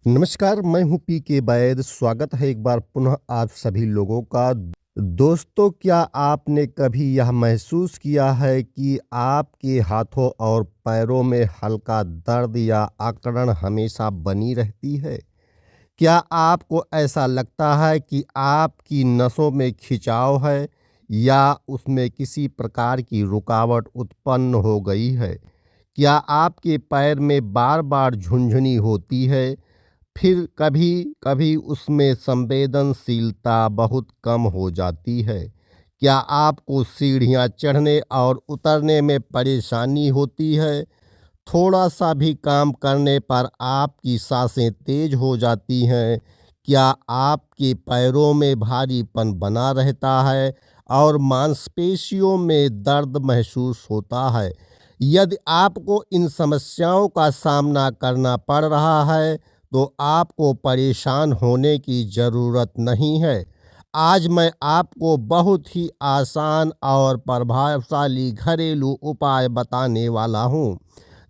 नमस्कार, मैं हूँ पी के वैद। स्वागत है एक बार पुनः आप सभी लोगों का। दोस्तों, क्या आपने कभी यह महसूस किया है कि आपके हाथों और पैरों में हल्का दर्द या अकड़न हमेशा बनी रहती है? क्या आपको ऐसा लगता है कि आपकी नसों में खिंचाव है या उसमें किसी प्रकार की रुकावट उत्पन्न हो गई है? क्या आपके पैर में बार-बार झुनझुनी होती है? फिर कभी-कभी उसमें संवेदनशीलता बहुत कम हो जाती है। क्या आपको सीढ़ियाँ चढ़ने और उतरने में परेशानी होती है? थोड़ा-सा भी काम करने पर आपकी साँसें तेज़ हो जाती हैं? क्या आपके पैरों में भारीपन बना रहता है और मांसपेशियों में दर्द महसूस होता है? यदि आपको इन समस्याओं का सामना करना पड़ रहा है, तो आपको परेशान होने की ज़रूरत नहीं है। आज मैं आपको बहुत ही आसान और प्रभावशाली घरेलू उपाय बताने वाला हूँ,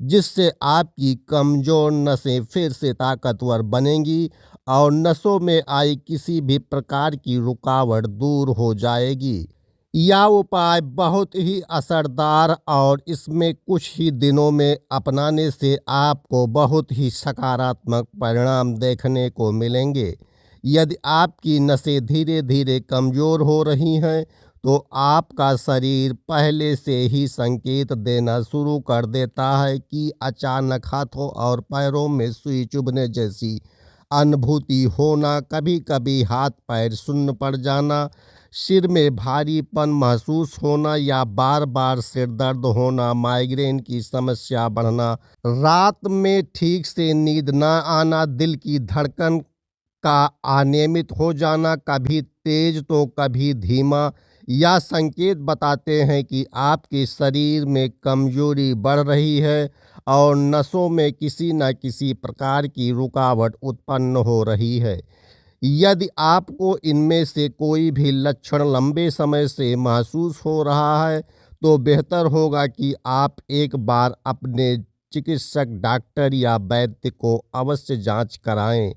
जिससे आपकी कमज़ोर नसें फिर से ताकतवर बनेंगी और नसों में आई किसी भी प्रकार की रुकावट दूर हो जाएगी। यह उपाय बहुत ही असरदार और इसमें कुछ ही दिनों में अपनाने से आपको बहुत ही सकारात्मक परिणाम देखने को मिलेंगे। यदि आपकी नसें धीरे धीरे कमज़ोर हो रही हैं, तो आपका शरीर पहले से ही संकेत देना शुरू कर देता है कि अचानक हाथों और पैरों में सुई चुभने जैसी अनुभूति होना, कभी-कभी हाथ-पैर सुन्न पड़ जाना, सिर में भारीपन महसूस होना या बार-बार सिर दर्द होना, माइग्रेन की समस्या बढ़ना, रात में ठीक से नींद न आना, दिल की धड़कन का अनियमित हो जाना, कभी तेज तो कभी धीमा, या संकेत बताते हैं कि आपके शरीर में कमजोरी बढ़ रही है और नसों में किसी न किसी प्रकार की रुकावट उत्पन्न हो रही है। यदि आपको इनमें से कोई भी लक्षण लंबे समय से महसूस हो रहा है, तो बेहतर होगा कि आप एक बार अपने चिकित्सक, डॉक्टर या वैद्य को अवश्य जांच कराएं।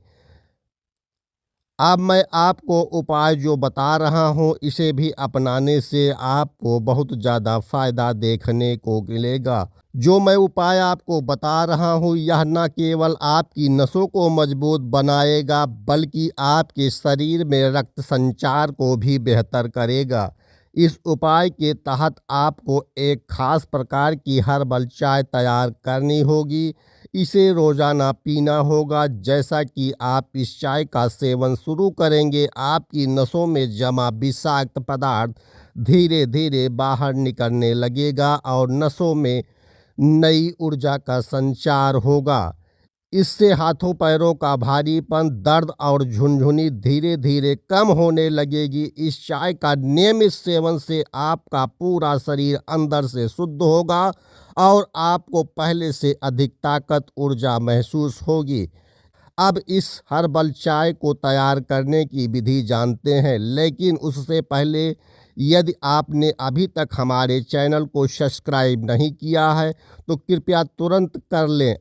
अब मैं आपको उपाय जो बता रहा हूँ, इसे भी अपनाने से आपको बहुत ज़्यादा फायदा देखने को मिलेगा। जो मैं उपाय आपको बता रहा हूँ, यह न केवल आपकी नसों को मजबूत बनाएगा, बल्कि आपके शरीर में रक्त संचार को भी बेहतर करेगा। इस उपाय के तहत आपको एक खास प्रकार की हर्बल चाय तैयार करनी होगी। इसे रोज़ाना पीना होगा। जैसा कि आप इस चाय का सेवन शुरू करेंगे, आपकी नसों में जमा विषाक्त पदार्थ धीरे धीरे बाहर निकलने लगेगा और नसों में नई ऊर्जा का संचार होगा। इससे हाथों पैरों का भारीपन, दर्द और झुनझुनी धीरे धीरे कम होने लगेगी। इस चाय का नियमित सेवन से आपका पूरा शरीर अंदर से शुद्ध होगा और आपको पहले से अधिक ताकत, ऊर्जा महसूस होगी। अब इस हर्बल चाय को तैयार करने की विधि जानते हैं, लेकिन उससे पहले यदि आपने अभी तक हमारे चैनल को सब्सक्राइब नहीं किया है, तो कृपया तुरंत कर लें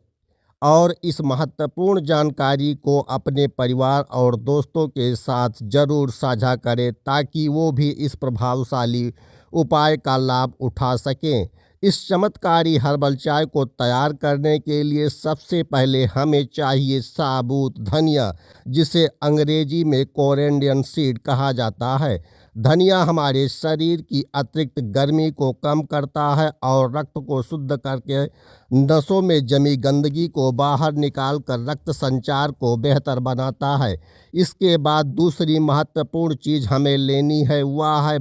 और इस महत्वपूर्ण जानकारी को अपने परिवार और दोस्तों के साथ ज़रूर साझा करें, ताकि वो भी इस प्रभावशाली उपाय का लाभ उठा सकें। इस चमत्कारी हर्बल चाय को तैयार करने के लिए सबसे पहले हमें चाहिए साबुत धनिया, जिसे अंग्रेजी में कोरिएंडर सीड कहा जाता है। धनिया हमारे शरीर की अतिरिक्त गर्मी को कम करता है और रक्त को शुद्ध करके नसों में जमी गंदगी को बाहर निकालकर रक्त संचार को बेहतर बनाता है। इसके बाद दूसरी महत्वपूर्ण चीज़ हमें लेनी है, वह है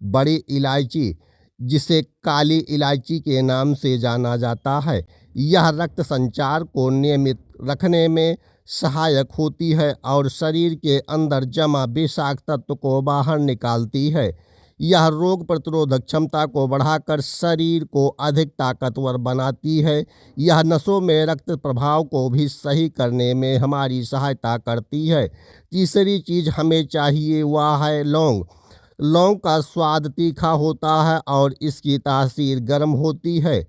बड़ी इलायची, जिसे काली इलायची के नाम से जाना जाता है। यह रक्त संचार को नियमित रखने में सहायक होती है और शरीर के अंदर जमा विषाक्त तत्व को बाहर निकालती है। यह रोग प्रतिरोधक क्षमता को बढ़ाकर शरीर को अधिक ताकतवर बनाती है। यह नसों में रक्त प्रवाह को भी सही करने में हमारी सहायता करती है। तीसरी चीज़ हमें चाहिए, वह है लौंग। लौंग का स्वाद तीखा होता है और इसकी तासीर गर्म होती है।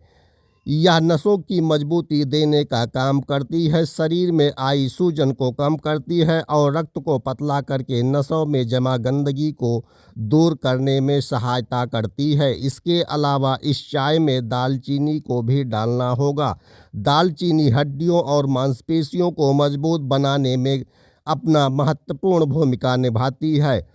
यह नसों की मजबूती देने का काम करती है, शरीर में आई सूजन को कम करती है और रक्त को पतला करके नसों में जमा गंदगी को दूर करने में सहायता करती है। इसके अलावा इस चाय में दालचीनी को भी डालना होगा। दालचीनी हड्डियों और मांसपेशियों को मजबूत बनाने में अपना महत्वपूर्ण भूमिका निभाती है।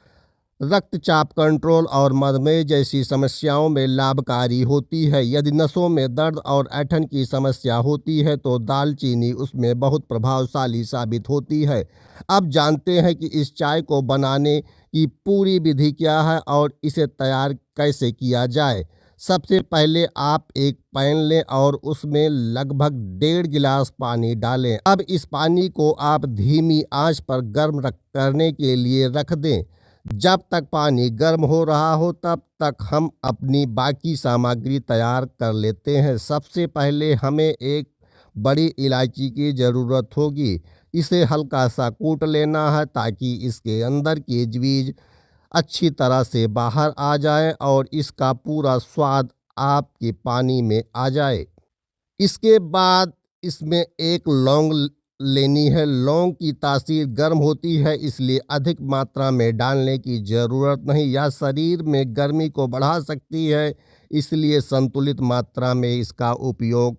रक्तचाप कंट्रोल और मधुमेह जैसी समस्याओं में लाभकारी होती है। यदि नसों में दर्द और ऐंठन की समस्या होती है तो दालचीनी उसमें बहुत प्रभावशाली साबित होती है। अब जानते हैं कि इस चाय को बनाने की पूरी विधि क्या है और इसे तैयार कैसे किया जाए। सबसे पहले आप एक पैन लें और उसमें लगभग 1.5 गिलास पानी डालें। अब इस पानी को आप धीमी आंच पर गर्म करने के लिए रख दें। जब तक पानी गर्म हो रहा हो तब तक हम अपनी बाकी सामग्री तैयार कर लेते हैं। सबसे पहले हमें एक बड़ी इलायची की ज़रूरत होगी। इसे हल्का सा कूट लेना है ताकि इसके अंदर के बीज अच्छी तरह से बाहर आ जाए और इसका पूरा स्वाद आपके पानी में आ जाए। इसके बाद इसमें एक लौंग लेनी है। लौंग की तासीर गर्म होती है, इसलिए अधिक मात्रा में डालने की ज़रूरत नहीं। यह शरीर में गर्मी को बढ़ा सकती है, इसलिए संतुलित मात्रा में इसका उपयोग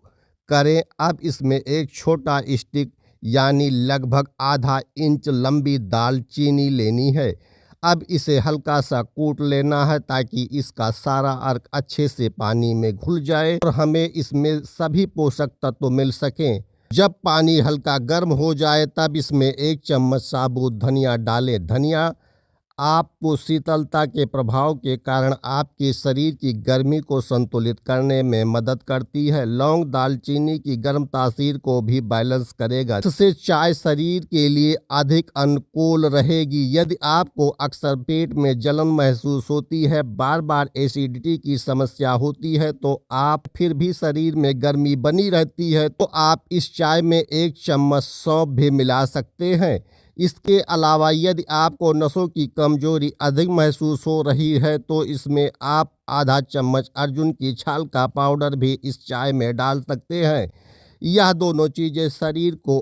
करें। अब इसमें एक छोटा स्टिक यानी लगभग आधा इंच लंबी दालचीनी लेनी है। अब इसे हल्का सा कूट लेना है ताकि इसका सारा अर्क अच्छे से पानी में घुल जाए और हमें इसमें सभी पोषक तत्व मिल सकें। जब पानी हल्का गर्म हो जाए तब इसमें 1 चम्मच साबुत धनिया डालें। धनिया आपको शीतलता के प्रभाव के कारण आपके शरीर की गर्मी को संतुलित करने में मदद करती है। लौंग दालचीनी की गर्म तासीर को भी बैलेंस करेगा, इससे चाय शरीर के लिए अधिक अनुकूल रहेगी। यदि आपको अक्सर पेट में जलन महसूस होती है, बार बार एसिडिटी की समस्या होती है तो आप फिर भी शरीर में गर्मी बनी रहती है तो आप इस चाय में 1 चम्मच सौंफ भी मिला सकते हैं। इसके अलावा यदि आपको नसों की कमजोरी अधिक महसूस हो रही है तो इसमें आप आधा चम्मच अर्जुन की छाल का पाउडर भी इस चाय में डाल सकते हैं। यह दोनों चीज़ें शरीर को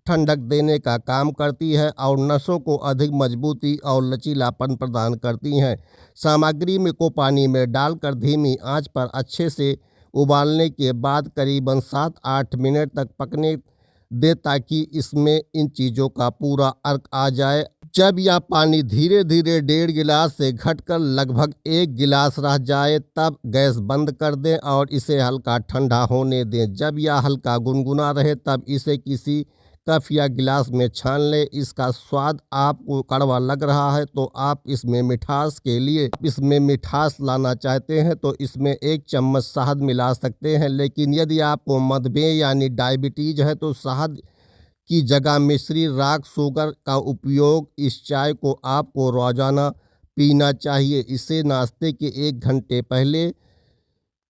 ठंडक देने का काम करती है और नसों को अधिक मजबूती और लचीलापन प्रदान करती हैं। सामग्री में को पानी में डालकर धीमी आंच पर अच्छे से उबालने के बाद करीबन 7-8 मिनट तक पकने दे ताकि इसमें इन चीज़ों का पूरा अर्क आ जाए। जब यह पानी धीरे धीरे 1.5 गिलास से घटकर लगभग 1 गिलास रह जाए तब गैस बंद कर दें और इसे हल्का ठंडा होने दें। जब यह हल्का गुनगुना रहे तब इसे किसी कप या गिलास में छान लें। इसका स्वाद आपको कड़वा लग रहा है तो आप इसमें मिठास लाना चाहते हैं तो इसमें 1 चम्मच शहद मिला सकते हैं। लेकिन यदि आपको मधुमेह यानी डायबिटीज है तो शहद की जगह मिश्री राख शुगर का उपयोग इस चाय को आपको रोजाना पीना चाहिए। इसे नाश्ते के 1 घंटे पहले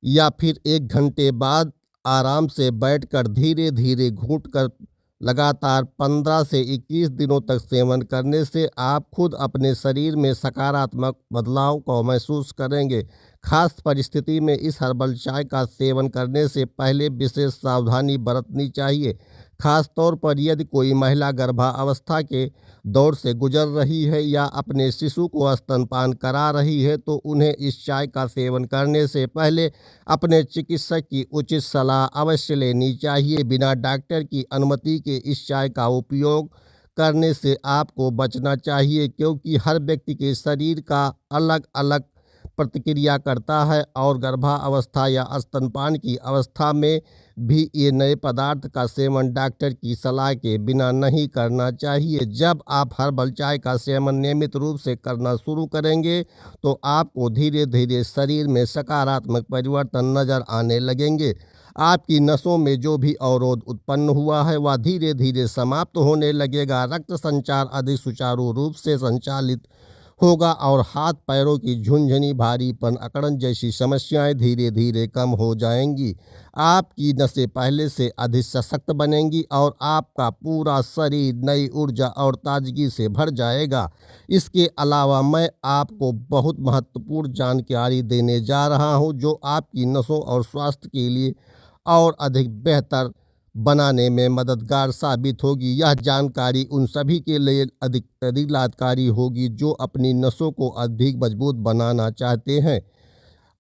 या फिर 1 घंटे बाद आराम से बैठकर धीरे धीरे घूंटकर लगातार 15 से 21 दिनों तक सेवन करने से आप खुद अपने शरीर में सकारात्मक बदलाव को महसूस करेंगे। खास परिस्थिति में इस हर्बल चाय का सेवन करने से पहले विशेष सावधानी बरतनी चाहिए। खास तौर पर यदि कोई महिला गर्भावस्था के दौर से गुजर रही है या अपने शिशु को स्तनपान करा रही है तो उन्हें इस चाय का सेवन करने से पहले अपने चिकित्सक की उचित सलाह अवश्य लेनी चाहिए। बिना डॉक्टर की अनुमति के इस चाय का उपयोग करने से आपको बचना चाहिए क्योंकि हर व्यक्ति के शरीर का अलग अलग प्रतिक्रिया करता है और गर्भावस्था या स्तनपान की अवस्था में भी ये नए पदार्थ का सेवन डॉक्टर की सलाह के बिना नहीं करना चाहिए। जब आप हर्बल चाय का सेवन नियमित रूप से करना शुरू करेंगे तो आपको धीरे धीरे शरीर में सकारात्मक परिवर्तन नजर आने लगेंगे। आपकी नसों में जो भी अवरोध उत्पन्न हुआ है वह धीरे धीरे समाप्त होने लगेगा। रक्त संचार अधिक सुचारू रूप से संचालित होगा और हाथ पैरों की झुनझुनी भारीपन अकड़न जैसी समस्याएं धीरे धीरे कम हो जाएंगी। आपकी नसें पहले से अधिक सशक्त बनेंगी और आपका पूरा शरीर नई ऊर्जा और ताजगी से भर जाएगा। इसके अलावा मैं आपको बहुत महत्वपूर्ण जानकारी देने जा रहा हूं जो आपकी नसों और स्वास्थ्य के लिए और अधिक बेहतर बनाने में मददगार साबित होगी। यह जानकारी उन सभी के लिए अधिक लाभकारी होगी जो अपनी नसों को अधिक मजबूत बनाना चाहते हैं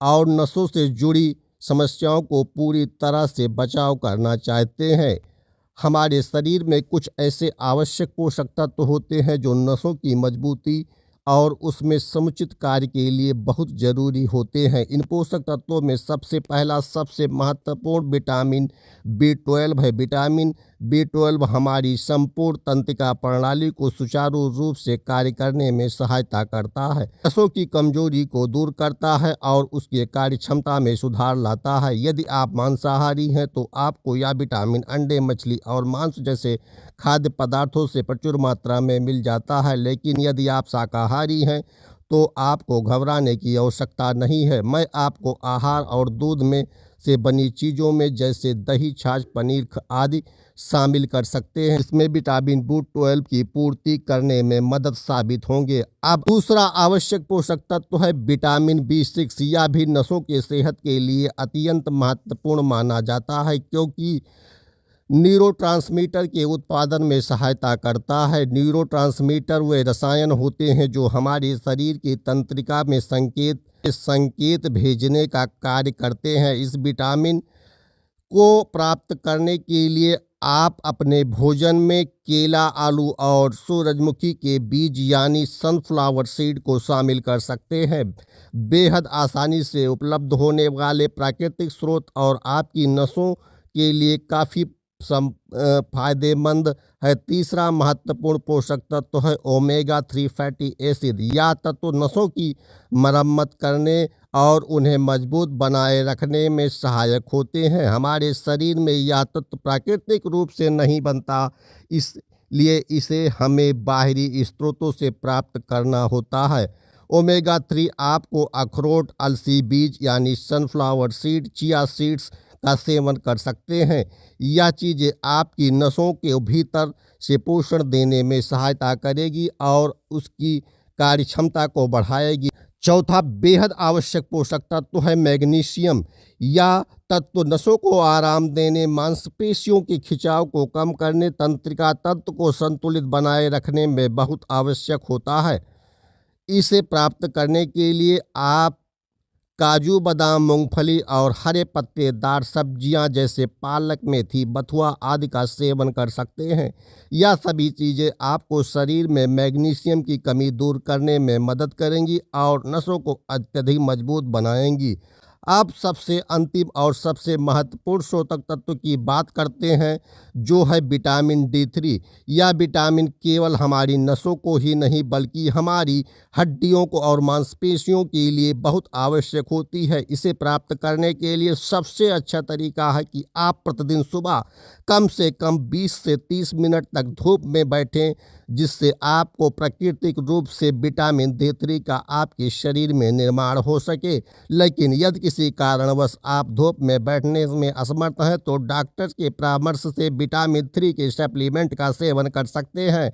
और नसों से जुड़ी समस्याओं को पूरी तरह से बचाव करना चाहते हैं। हमारे शरीर में कुछ ऐसे आवश्यक पोषक तत्व होते हैं जो नसों की मजबूती और उसमें समुचित कार्य के लिए बहुत जरूरी होते हैं। इन पोषक तत्वों में सबसे पहला सबसे महत्वपूर्ण विटामिन B12 है। विटामिन B12 हमारी संपूर्ण तंत्रिका प्रणाली को सुचारू रूप से कार्य करने में सहायता करता है, नसों की कमजोरी को दूर करता है और उसकी कार्य क्षमता में सुधार लाता है। यदि आप मांसाहारी हैं तो आपको यह विटामिन अंडे, मछली और मांस जैसे खाद्य पदार्थों से प्रचुर मात्रा में मिल जाता है, लेकिन यदि आप शाकाहारी हैं तो आपको घबराने की आवश्यकता नहीं है। मैं आपको आहार और दूध में से बनी चीज़ों में जैसे दही, छाछ, पनीर आदि शामिल कर सकते हैं। इसमें विटामिन B12 की पूर्ति करने में मदद साबित होंगे। अब दूसरा आवश्यक पोषक तत्व है विटामिन B6। यह भी नसों के सेहत के लिए अत्यंत महत्वपूर्ण माना जाता है क्योंकि न्यूरोट्रांसमीटर के उत्पादन में सहायता करता है। न्यूरोट्रांसमीटर वे रसायन होते हैं जो हमारे शरीर की तंत्रिका में संकेत भेजने का कार्य करते हैं। इस विटामिन को प्राप्त करने के लिए आप अपने भोजन में केला, आलू और सूरजमुखी के बीज यानी सनफ्लावर सीड को शामिल कर सकते हैं। बेहद आसानी से उपलब्ध होने वाले प्राकृतिक स्रोत और आपकी नसों के लिए काफ़ी फायदेमंद है। तीसरा महत्वपूर्ण पोषक तत्व है ओमेगा-3 फैटी एसिड। यह तत्व नसों की मरम्मत करने और उन्हें मजबूत बनाए रखने में सहायक होते हैं। हमारे शरीर में यह तत्व प्राकृतिक रूप से नहीं बनता, इसलिए इसे हमें बाहरी स्रोतों से प्राप्त करना होता है। ओमेगा-3 आपको अखरोट, अलसी बीज यानी सनफ्लावर सीड, चिया सीड्स का सेवन कर सकते हैं। यह चीज़ें आपकी नसों के भीतर से पोषण देने में सहायता करेगी और उसकी कार्य क्षमता को बढ़ाएगी। चौथा बेहद आवश्यक पोषक तत्व है मैग्नीशियम। यह तत्व नसों को आराम देने, मांसपेशियों के खिंचाव को कम करने, तंत्रिका तंत्र को संतुलित बनाए रखने में बहुत आवश्यक होता है। इसे प्राप्त करने के लिए आप काजू, बादाम, मूंगफली और हरे पत्तेदार सब्जियां जैसे पालक, मेथी, बथुआ आदि का सेवन कर सकते हैं। यह सभी चीज़ें आपको शरीर में मैग्नीशियम की कमी दूर करने में मदद करेंगी और नसों को अत्यधिक मजबूत बनाएंगी। अब सबसे अंतिम और सबसे महत्वपूर्ण पोषक तत्व की बात करते हैं जो है विटामिन D3। यह विटामिन केवल हमारी नसों को ही नहीं बल्कि हमारी हड्डियों को और मांसपेशियों के लिए बहुत आवश्यक होती है। इसे प्राप्त करने के लिए सबसे अच्छा तरीका है कि आप प्रतिदिन सुबह कम से कम 20 से 30 मिनट तक धूप में बैठें, जिससे आपको प्राकृतिक रूप से विटामिन D3 का आपके शरीर में निर्माण हो सके। लेकिन यदि किसी कारणवश आप धूप में बैठने में असमर्थ हैं तो डॉक्टर के परामर्श से विटामिन 3 के सप्लीमेंट का सेवन कर सकते हैं।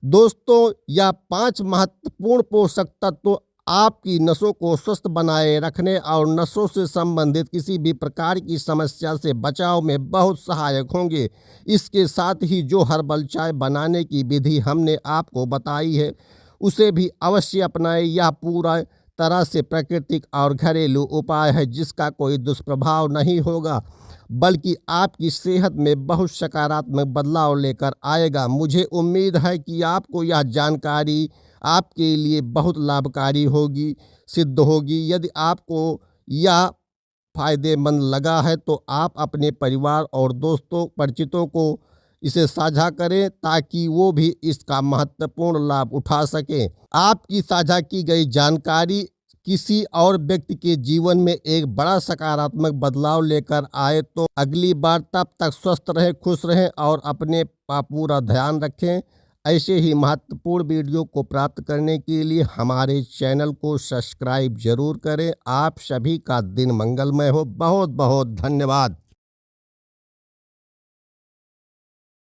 दोस्तों, यह 5 महत्वपूर्ण पोषक तत्व आपकी नसों को स्वस्थ बनाए रखने और नसों से संबंधित किसी भी प्रकार की समस्या से बचाव में बहुत सहायक होंगे। इसके साथ ही जो हर्बल चाय बनाने की विधि हमने आपको बताई है उसे भी अवश्य अपनाएं। यह पूरा तरह से प्राकृतिक और घरेलू उपाय है जिसका कोई दुष्प्रभाव नहीं होगा बल्कि आपकी सेहत में बहुत सकारात्मक बदलाव लेकर आएगा। मुझे उम्मीद है कि आपको यह जानकारी आपके लिए बहुत लाभकारी सिद्ध होगी। यदि आपको यह फायदेमंद लगा है तो आप अपने परिवार और दोस्तों, परिचितों को इसे साझा करें ताकि वो भी इसका महत्वपूर्ण लाभ उठा सकें। आपकी साझा की गई जानकारी किसी और व्यक्ति के जीवन में एक बड़ा सकारात्मक बदलाव लेकर आए तो अगली बार तब तक स्वस्थ रहें, खुश रहें और अपने का पूरा ध्यान रखें। ऐसे ही महत्वपूर्ण वीडियो को प्राप्त करने के लिए हमारे चैनल को सब्सक्राइब जरूर करें। आप सभी का दिन मंगलमय हो। बहुत बहुत धन्यवाद।